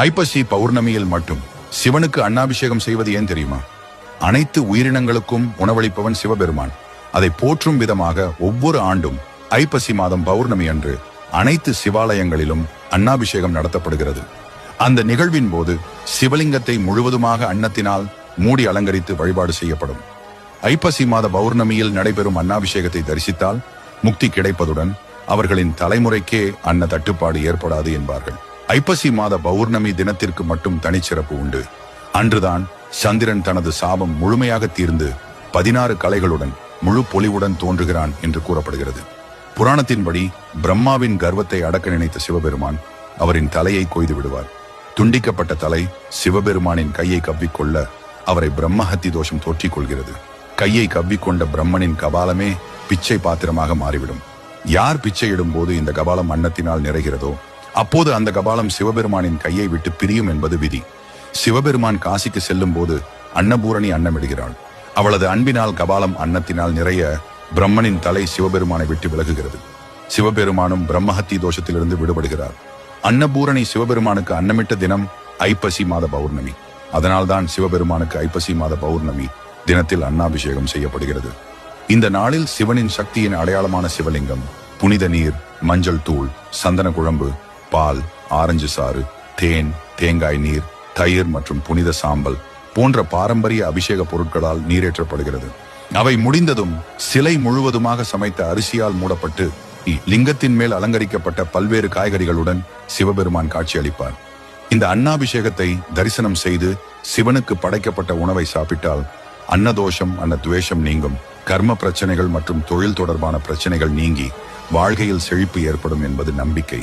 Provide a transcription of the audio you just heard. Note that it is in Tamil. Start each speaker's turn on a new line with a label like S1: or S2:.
S1: ஐப்பசி பௌர்ணமியில் மட்டும் சிவனுக்கு அன்னாபிஷேகம் செய்வது ஏன் தெரியுமா? அனைத்து உயிரினங்களுக்கும் உணவளிப்பவன் சிவபெருமான். அதை போற்றும் விதமாக ஒவ்வொரு ஆண்டும் ஐப்பசி மாதம் பௌர்ணமி அன்று அனைத்து சிவாலயங்களிலும் அன்னாபிஷேகம் நடத்தப்படுகிறது. அந்த நிகழ்வின் போது சிவலிங்கத்தை முழுவதுமாக அன்னத்தினால் மூடி அலங்கரித்து வழிபாடு செய்யப்படும். ஐப்பசி மாத பௌர்ணமியில் நடைபெறும் அன்னாபிஷேகத்தை தரிசித்தால் முக்தி கிடைப்பதுடன் அவர்களின் தலைமுறைக்கே அன்ன தட்டுப்பாடு ஏற்படாது என்பார்கள். ஐப்பசி மாத பௌர்ணமி தினத்திற்கு மட்டும் தனிச்சிறப்பு உண்டு. அன்றுதான் சந்திரன் தனது சாபம் முழுமையாக தீர்ந்து 16 கலைகளுடன் முழு பொலிவுடன் தோன்றுகிறான் என்று கூறப்படுகிறது. புராணத்தின்படி பிரம்மாவின் கர்வத்தை அடக்க நினைத்த சிவபெருமான் அவரின் தலையை கொய்து விடுவார். துண்டிக்கப்பட்ட தலை சிவபெருமானின் கையை கவ்விக்கொள்ள அவரை பிரம்மஹத்தி தோஷம் தோற்றிக் கொள்கிறது. கையை கவ்விக்கொண்ட பிரம்மனின் கபாலமே பிச்சை பாத்திரமாக மாறிவிடும். யார் பிச்சையிடும் போது இந்த கபாலம் அன்னத்தினால் நிறைகிறதோ அப்போது அந்த கபாலம் சிவபெருமானின் கையை விட்டு பிரியும் என்பது விதி. சிவபெருமான் காசிக்கு செல்லும் போது அன்னபூரணி அன்னமிடுகிறாள். அவளது அன்பினால் கபாலம் அன்னத்தினால் நிறைய பிரம்மனின் தலை சிவபெருமானை விட்டு விலகுகிறது. சிவபெருமானும் பிரம்மஹத்தி தோஷத்திலிருந்து விடுபடுகிறார். அன்னபூரணி சிவபெருமானுக்கு அன்னமிட்ட தினம் ஐப்பசி மாத பௌர்ணமி. அதனால்தான் சிவபெருமானுக்கு ஐப்பசி மாத பௌர்ணமி தினத்தில் அன்னாபிஷேகம் செய்யப்படுகிறது. இந்த நாளில் சிவனின் சக்தியின் அடையாளமான சிவலிங்கம், புனித நீர், மஞ்சள் தூள், சந்தன குழம்பு, பால், ஆரஞ்சு சாறு, தேன், தேங்காய் நீர், தயிர் மற்றும் புனித சாம்பல் போன்ற பாரம்பரிய அபிஷேக பொருட்களால் நீரேற்றப்படுகிறது. அவை முடிந்ததும் சிலை முழுவதுமாக சமைத்த அரிசியால் மூடப்பட்டு லிங்கத்தின் மேல் அலங்கரிக்கப்பட்ட பல்வேறு காய்கறிகளுடன் சிவபெருமான் காட்சியளிப்பார். இந்த அன்னாபிஷேகத்தை தரிசனம் செய்து சிவனுக்கு படைக்கப்பட்ட உணவை சாப்பிட்டால் அன்னதோஷம், அன்னத்வேஷம் நீங்கும். கர்ம பிரச்சனைகள் மற்றும் தொழில் தொடர்பான பிரச்சனைகள் நீங்கி வாழ்க்கையில் செழிப்பு ஏற்படும் என்பது நம்பிக்கை.